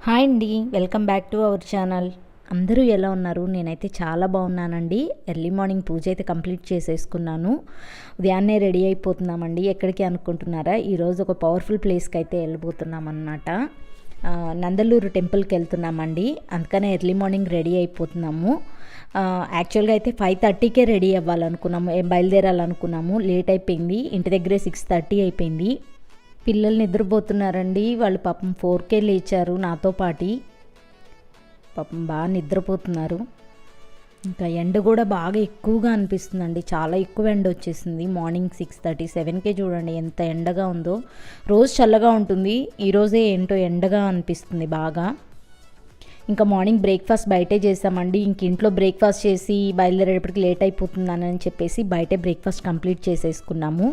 Hi అండి, welcome back to our channel. అందరూ ఎలా ఉన్నారు? నేనైతే చాలా బాగున్నానండి. ఎర్లీ మార్నింగ్ పూజ అయితే కంప్లీట్ చేసేసుకున్నాను. ఉదయాన్నే రెడీ అయిపోతున్నామండి. ఎక్కడికి అనుకుంటున్నారా? ఈరోజు ఒక పవర్ఫుల్ ప్లేస్కి అయితే వెళ్ళిపోతున్నాం అన్నమాట. నందలూరు టెంపుల్కి వెళ్తున్నామండి. అందుకనే ఎర్లీ మార్నింగ్ రెడీ అయిపోతున్నాము. యాక్చువల్గా అయితే 5:30కే రెడీ అవ్వాలనుకున్నాము, బయలుదేరాలనుకున్నాము. లేట్ అయిపోయింది. ఇంటి దగ్గరే 6:30 అయిపోయింది. పిల్లలు నిద్రపోతున్నారండి. వాళ్ళు పాపం 4కే లేచారు నాతో పాటి. పాపం బాగా నిద్రపోతున్నారు. ఇంకా ఎండ కూడా బాగా ఎక్కువగా అనిపిస్తుందండి. చాలా ఎక్కువ ఎండ వచ్చేసింది. మార్నింగ్ 6:30, 7కే చూడండి ఎంత ఎండగా ఉందో. రోజు చల్లగా ఉంటుంది, ఈరోజే ఏంటో ఎండగా అనిపిస్తుంది బాగా. ఇంకా మార్నింగ్ బ్రేక్ఫాస్ట్ బయటే చేసామండి. ఇంక ఇంట్లో బ్రేక్ఫాస్ట్ చేసి బయలుదేరేటప్పటికి లేట్ అయిపోతుందని చెప్పేసి బయటే బ్రేక్ఫాస్ట్ కంప్లీట్ చేసేసుకున్నాము.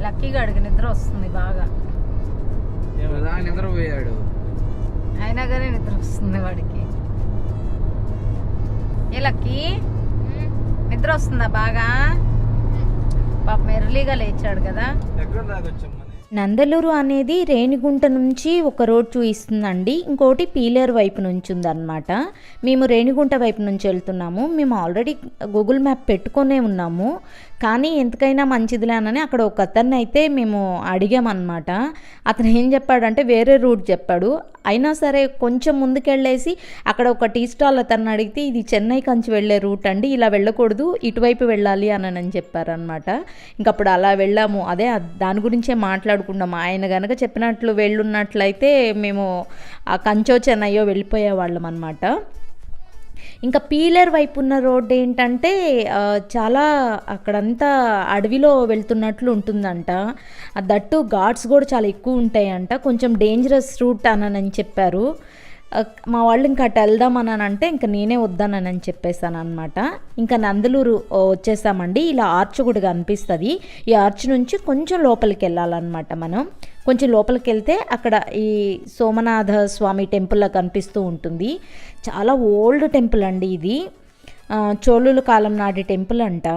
లక్కీగా అడిగి నిద్ర వస్తుంది బాగా. నిద్రపోయాడు అయినా కానీ నిద్ర వస్తుంది వాడికి. ఏ లక్కీ, నిద్ర వస్తుందా బాగా? పాపం ఎర్లీగా లేచాడు కదా. నందలూరు అనేది రేణిగుంట నుంచి ఒక రోడ్ చూపిస్తుందండి, ఇంకోటి పీలేరు వైపు నుంచి ఉందన్నమాట. మేము రేణిగుంట వైపు నుంచి వెళ్తున్నాము. మేము ఆల్రెడీ గూగుల్ మ్యాప్ పెట్టుకునే ఉన్నాము, కానీ ఎందుకైనా మంచిదిలేనని అక్కడ ఒక అతన్ని అయితే మేము అడిగామన్నమాట. అతను ఏం చెప్పాడంటే వేరే రూట్ చెప్పాడు. అయినా సరే కొంచెం ముందుకెళ్ళేసి అక్కడ ఒక టీ స్టాల్ అతన్ని అడిగితే ఇది చెన్నై కంచి వెళ్ళే రూట్ అండి, ఇలా వెళ్ళకూడదు, ఇటువైపు వెళ్ళాలి అని చెప్పారనమాట. ఇంకప్పుడు అలా వెళ్ళాము. అదే దాని గురించే మాట్లాడుకున్నాము. ఆయన కనుక చెప్పినట్లు వెళ్ళున్నట్లయితే మేము ఆ కంచో చెన్నయ్యో వెళ్ళిపోయేవాళ్ళం అనమాట. ఇంకా పీలర్ వైపు ఉన్న రోడ్ ఏంటంటే చాలా అక్కడంతా అడవిలో వెళ్తున్నట్లు ఉంటుందంట. దట్టు ఘాట్స్ కూడా చాలా ఎక్కువ ఉంటాయంట. కొంచెం డేంజరస్ రూట్ అని చెప్పారు. మా వాళ్ళు ఇంకా అటు వెళ్దామని అంటే ఇంకా నేనే వద్దానని చెప్పేసాను అనమాట. ఇంకా నందలూరు వచ్చేసామండి. ఇలా ఆర్చ్ కూడా కనిపిస్తుంది. ఈ ఆర్చ్ నుంచి కొంచెం లోపలికి వెళ్ళాలన్నమాట. మనం కొంచెం లోపలికి వెళ్తే అక్కడ ఈ సోమనాథ స్వామి టెంపుల్ కనిపిస్తూ ఉంటుంది. చాలా ఓల్డ్ టెంపుల్ అండి ఇది. చోళుల కాలం నాటి టెంపుల్ అంట.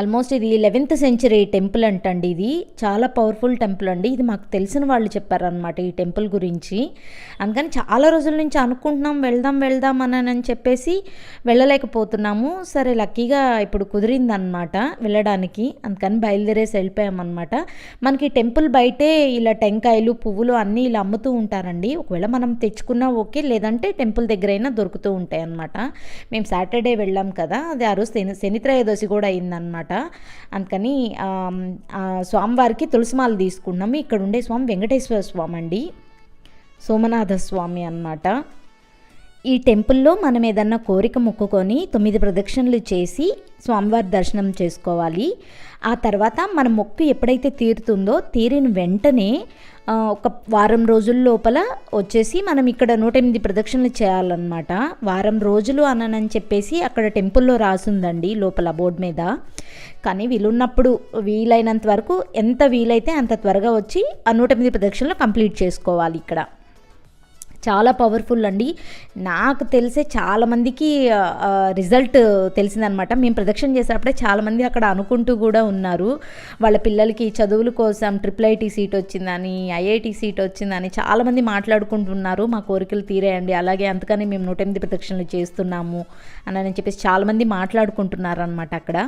ఆల్మోస్ట్ ఇది 11th సెంచరీ టెంపుల్ అంటండి. ఇది చాలా పవర్ఫుల్ టెంపుల్ అండి. ఇది మాకు తెలిసిన వాళ్ళు చెప్పారనమాట ఈ టెంపుల్ గురించి. అందుకని చాలా రోజుల నుంచి అనుకుంటున్నాం వెళ్దాం అని చెప్పేసి వెళ్ళలేకపోతున్నాము. సరే లక్కీగా ఇప్పుడు కుదిరిందనమాట వెళ్ళడానికి. అందుకని బయలుదేరేసి వెళ్ళిపోయామన్నమాట. మనకి టెంపుల్ బయటే ఇలా టెంకాయలు పువ్వులు అన్నీ ఇలా అమ్ముతూ ఉంటారండి. ఒకవేళ మనం తెచ్చుకున్నా ఓకే, లేదంటే టెంపుల్ దగ్గరైనా దొరుకుతూ ఉంటాయి అన్నమాట. మేము సాటర్డే వెళ్ళాం కదా, అది ఆ రోజు శనిత్రయోదశి కూడా అయిందనమాట. అందుకని స్వామివారికి తులసిమాల తీసుకున్నాము. ఇక్కడ ఉండే స్వామి వెంకటేశ్వర స్వామి అండి, సోమనాథ స్వామి అన్నమాట. ఈ టెంపుల్లో మనం ఏదన్నా కోరిక మొక్కుకొని 9 ప్రదక్షిణలు చేసి స్వామివారి దర్శనం చేసుకోవాలి. ఆ తర్వాత మన మొక్కు ఎప్పుడైతే తీరుతుందో తీరిన వెంటనే ఒక వారం రోజుల లోపల వచ్చేసి మనం ఇక్కడ 108 ప్రదక్షిణలు చేయాలన్నమాట. వారం రోజులు అని చెప్పేసి అక్కడ టెంపుల్లో రాసుందండి లోపల బోర్డు మీద. కానీ వీలున్నప్పుడు వీలైనంత వరకు ఎంత వీలైతే అంత త్వరగా వచ్చి ఆ 108 ప్రదక్షిణలు కంప్లీట్ చేసుకోవాలి. ఇక్కడ చాలా పవర్ఫుల్ అండి. నాకు తెలిసే చాలామందికి రిజల్ట్ తెలిసిందనమాట. మేము ప్రదక్షిణ చేసేటప్పుడే చాలామంది అక్కడ అనుకుంటూ కూడా ఉన్నారు, వాళ్ళ పిల్లలకి చదువుల కోసం IIIT సీట్ వచ్చిందని, IIT సీట్ వచ్చిందని చాలామంది మాట్లాడుకుంటున్నారు. మా కోరికలు తీరేయండి, అలాగే అందుకని మేము 108 ప్రదక్షిణలు చేస్తున్నాము అని చెప్పేసి చాలామంది మాట్లాడుకుంటున్నారు అనమాట అక్కడ.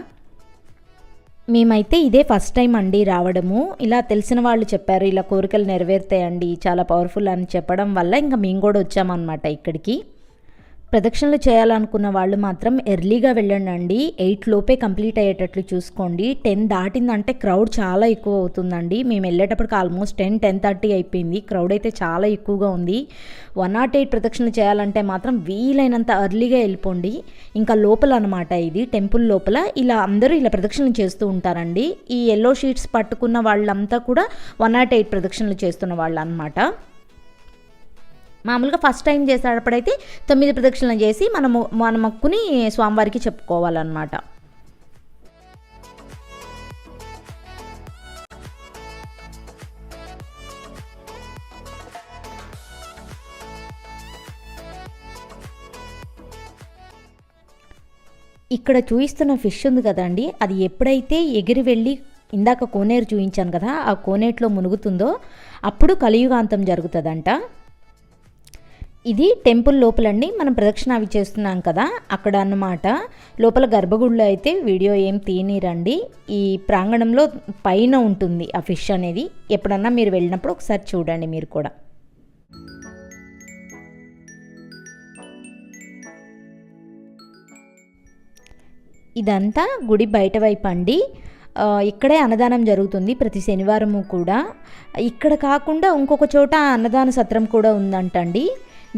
మేమైతే ఇదే ఫస్ట్ టైం అండి రావడము. ఇలా తెలిసిన వాళ్ళు చెప్పారు, ఇలా కోరికలు నెరవేరుతాయండి, చాలా పవర్ఫుల్ అని చెప్పడం వల్ల ఇంకా మేము కూడా వచ్చామన్నమాట ఇక్కడికి. ప్రదక్షిణలు చేయాలనుకున్న వాళ్ళు మాత్రం ఎర్లీగా వెళ్ళండి. 8 లోపే కంప్లీట్ అయ్యేటట్లు చూసుకోండి. 10 దాటిందంటే క్రౌడ్ చాలా ఎక్కువ అవుతుందండి. మేము వెళ్ళేటప్పటికి ఆల్మోస్ట్ 10-10:30 అయిపోయింది. క్రౌడ్ అయితే చాలా ఎక్కువగా ఉంది. 108 ప్రదక్షిణలు చేయాలంటే మాత్రం వీలైనంత ఎర్లీగా వెళ్ళిపోండి. ఇంకా లోపల అనమాట, ఇది టెంపుల్ లోపల ఇలా అందరూ ఇలా ప్రదక్షిణలు చేస్తూ ఉంటారండి. ఈ ఎల్లో షీట్స్ పట్టుకున్న వాళ్ళంతా కూడా 108 ప్రదక్షిణలు చేస్తున్న వాళ్ళు అనమాట. మామూలుగా ఫస్ట్ టైం చేసేటప్పుడైతే 9 ప్రదక్షిణలు చేసి మన మొక్కుని స్వామివారికి చెప్పుకోవాలన్నమాట. ఇక్కడ చూపిస్తున్న ఫిష్ ఉంది కదండి, అది ఎప్పుడైతే ఎగిరి వెళ్ళి ఇందాక కోనేరు చూపించాను కదా, ఆ కోనేటిలో మునుగుతుందో అప్పుడు కలియుగాంతం జరుగుతుందంట. ఇది టెంపుల్ లోపలండి. మనం ప్రదక్షిణ అవి చేస్తున్నాం కదా అక్కడ అన్నమాట. లోపల గర్భగుడిలో అయితే వీడియో ఏం తీయనిరండి. ఈ ప్రాంగణంలో పైన ఉంటుంది ఆ ఫిష్ అనేది. ఎప్పుడన్నా మీరు వెళ్ళినప్పుడు ఒకసారి చూడండి మీరు కూడా. ఇదంతా గుడి బయట వైపు అండి. ఇక్కడే అన్నదానం జరుగుతుంది ప్రతి శనివారము కూడా. ఇక్కడ కాకుండా ఇంకొక చోట అన్నదాన సత్రం కూడా ఉందంటండి.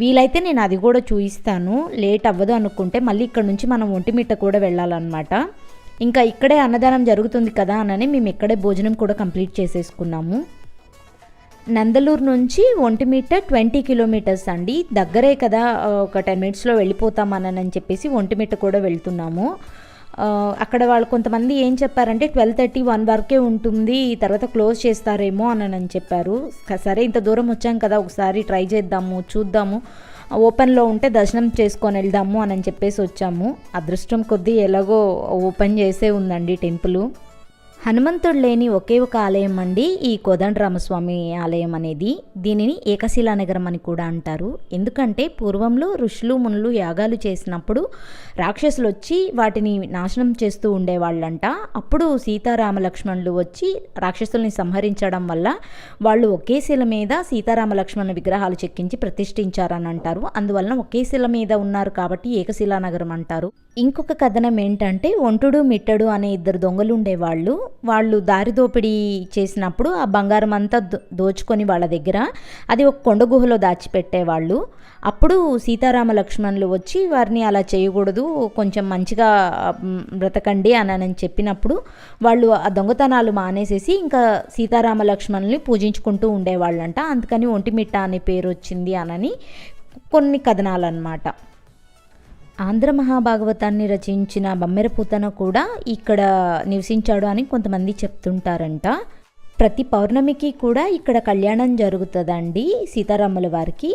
వీలైతే నేను అది కూడా చూపిస్తాను. లేట్ అవ్వదు అనుకుంటే మళ్ళీ ఇక్కడ నుంచి మనం ఒంటిమిట్ట కూడా వెళ్ళాలన్నమాట. ఇంకా ఇక్కడే అన్నదానం జరుగుతుంది కదా అని మేము ఇక్కడే భోజనం కూడా కంప్లీట్ చేసేసుకున్నాము. నందలూరు నుంచి ఒంటిమిట్ట 20 కిలోమీటర్స్ అండి, దగ్గరే కదా, ఒక 10 మినిట్స్లో వెళ్ళిపోతామని చెప్పేసి ఒంటిమిట్ట కూడా వెళ్తున్నాము. అక్కడ వాళ్ళు కొంతమంది ఏం చెప్పారంటే 12:30-1 వరకే ఉంటుంది, తర్వాత క్లోజ్ చేస్తారేమో అని చెప్పారు. సరే ఇంత దూరం వచ్చాం కదా ఒకసారి ట్రై చేద్దాము, చూద్దాము, ఓపెన్లో ఉంటే దర్శనం చేసుకొని వెళ్దాము అని చెప్పేసి వచ్చాము. అదృష్టం కొద్దీ ఎలాగో ఓపెన్ చేసే ఉందండి టెంపుల్. హనుమంతుడు లేని ఒకే ఒక ఆలయం అండి ఈ కోదండరామస్వామి ఆలయం అనేది. దీనిని ఏకశిలానగరం అని కూడా అంటారు. ఎందుకంటే పూర్వంలో ఋషులు మునులు యాగాలు చేసినప్పుడు రాక్షసులు వచ్చి వాటిని నాశనం చేస్తూ ఉండేవాళ్ళంట. అప్పుడు సీతారామ లక్ష్మణులు వచ్చి రాక్షసుల్ని సంహరించడం వల్ల వాళ్ళు ఒకే శిల మీద సీతారామ లక్ష్మణ విగ్రహాలు చెక్కించి ప్రతిష్ఠించారని అంటారు. అందువలన ఒకే శిల మీద ఉన్నారు కాబట్టి ఏకశిలానగరం అంటారు. ఇంకొక కథనం ఏంటంటే, ఒంటుడు మిట్టడు అనే 2 దొంగలు ఉండేవాళ్ళు. వాళ్ళు దారి దోపిడీ చేసినప్పుడు ఆ బంగారం అంతా దోచుకొని వాళ్ళ దగ్గర అది ఒక కొండ గుహలో దాచిపెట్టేవాళ్ళు. అప్పుడు సీతారామ లక్ష్మణులు వచ్చి వారిని అలా చేయకూడదు, కొంచెం మంచిగా బ్రతకండి అని చెప్పినప్పుడు వాళ్ళు ఆ దొంగతనాలు మానేసేసి ఇంకా సీతారామ లక్ష్మణుల్ని పూజించుకుంటూ ఉండేవాళ్ళంట. అందుకని ఒంటిమిట్ట అనే పేరు వచ్చింది అని కొన్ని కథనాలు అన్నమాట. ఆంధ్ర మహాభాగవతాన్ని రచించిన బమ్మెరపూతన కూడా ఇక్కడ నివసించాడు అని కొంతమంది చెప్తుంటారంట. ప్రతి పౌర్ణమికి కూడా ఇక్కడ కళ్యాణం జరుగుతుందండి సీతారాముల వారికి.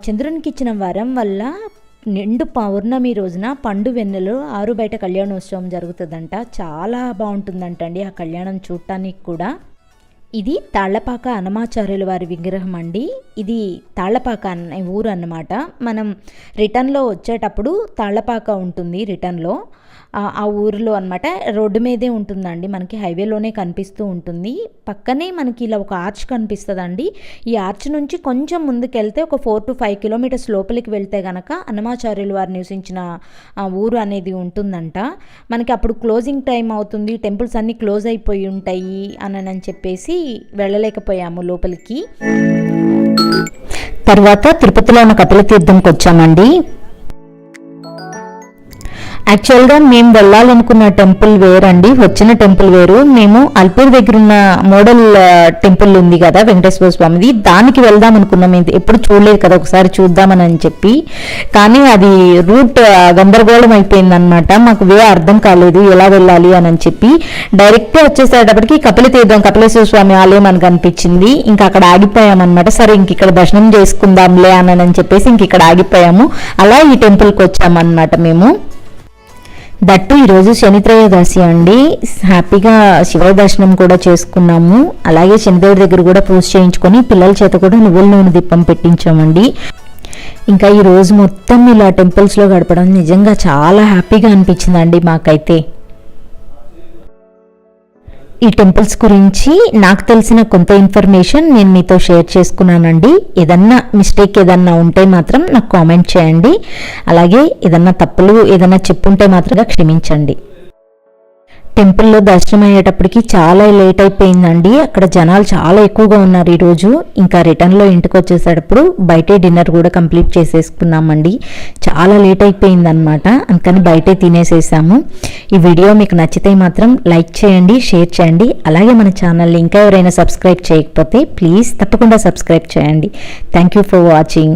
చంద్రునికి ఇచ్చిన వరం వల్ల నిండు పౌర్ణమి రోజున పండు వెన్నెలో 6 బయట కళ్యాణోత్సవం జరుగుతుందంట. చాలా బాగుంటుందంటండి ఆ కళ్యాణం చూడటానికి కూడా. ఇది తాళ్లపాక అన్నమాచార్యుల వారి విగ్రహం అండి. ఇది తాళ్లపాక అనే ఊరు అన్నమాట. మనం రిటర్న్లో వచ్చేటప్పుడు తాళ్లపాక ఉంటుంది రిటర్న్లో, ఆ ఊరిలో అనమాట. రోడ్డు మీదే ఉంటుందండి, మనకి హైవేలోనే కనిపిస్తూ ఉంటుంది. పక్కనే మనకి ఇలా ఒక ఆర్చ్ కనిపిస్తుందండి. ఈ ఆర్చ్ నుంచి కొంచెం ముందుకెళ్తే ఒక 4 to 5 కిలోమీటర్స్ లోపలికి వెళ్తే కనుక అన్నమాచార్యులు వారు నివసించిన ఊరు అనేది ఉంటుందంట. మనకి అప్పుడు క్లోజింగ్ టైం అవుతుంది, టెంపుల్స్ అన్నీ క్లోజ్ అయిపోయి ఉంటాయి అని చెప్పేసి వెళ్ళలేకపోయాము లోపలికి. తర్వాత తిరుపతిలో ఉన్న కపిల తీర్థంకి వచ్చామండి. యాక్చువల్గా మేము వెళ్ళాలనుకున్న టెంపుల్ వేరండి, వచ్చిన టెంపుల్ వేరు. మేము అల్పూర్ దగ్గర ఉన్న మోడల్ టెంపుల్ ఉంది కదా వెంకటేశ్వర స్వామిది, దానికి వెళ్దాం అనుకున్నాం. ఎప్పుడు చూడలేదు కదా, ఒకసారి చూద్దామని చెప్పి. కానీ అది రూట్ గందరగోళం అయిపోయిందనమాట. మాకు వే అర్థం కాలేదు ఎలా వెళ్ళాలి అని చెప్పి. డైరెక్ట్గా వచ్చేసేటప్పటికి కపిల తీర్థం కపిలేశ్వర స్వామి ఆలయం అని కనిపించింది. ఇంకా అక్కడ ఆగిపోయామన్నమాట. సరే ఇంక ఇక్కడ దర్శనం చేసుకుందాంలే అని చెప్పేసి ఇంక ఇక్కడ ఆగిపోయాము. అలా ఈ టెంపుల్కి వచ్చామన్నమాట మేము. దట్టు ఈరోజు శనిత్రయోదశి అండి. హ్యాపీగా శివ దర్శనం కూడా చేసుకున్నాము. అలాగే శనిదేవుడి దగ్గర కూడా పూజ చేయించుకొని పిల్లల చేత కూడా నువ్వుల నూనె దీపం పెట్టించామండి. ఇంకా ఈ రోజు మొత్తం ఇలా టెంపుల్స్లో గడపడం నిజంగా చాలా హ్యాపీగా అనిపించిందండి మాకైతే. ఈ టెంపుల్స్ గురించి నాకు తెలిసిన కొంత ఇన్ఫర్మేషన్ నేను మీతో షేర్ చేసుకున్నానండి. ఏదన్నా మిస్టేక్ ఏదన్నా ఉంటే మాత్రం నాకు కామెంట్ చేయండి. అలాగే ఏదన్నా తప్పులు ఏదన్నా చెప్పుంటే మాత్రం క్షమించండి. టెంపుల్లో దర్శనం అయ్యేటప్పటికి చాలా లేట్ అయిపోయిందండి. అక్కడ జనాలు చాలా ఎక్కువగా ఉన్నారు ఈరోజు. ఇంకా రిటర్న్లో ఇంటికి వచ్చేసేటప్పుడు బయటే డిన్నర్ కూడా కంప్లీట్ చేసేసుకున్నామండి. చాలా లేట్ అయిపోయిందనమాట, అందుకని బయటే తినేసేసాము. ఈ వీడియో మీకు నచ్చితే మాత్రం లైక్ చేయండి, షేర్ చేయండి. అలాగే మన ఛానల్ని ఇంకా ఎవరైనా సబ్స్క్రైబ్ చేయకపోతే ప్లీజ్ తప్పకుండా సబ్స్క్రైబ్ చేయండి. Thank you for watching.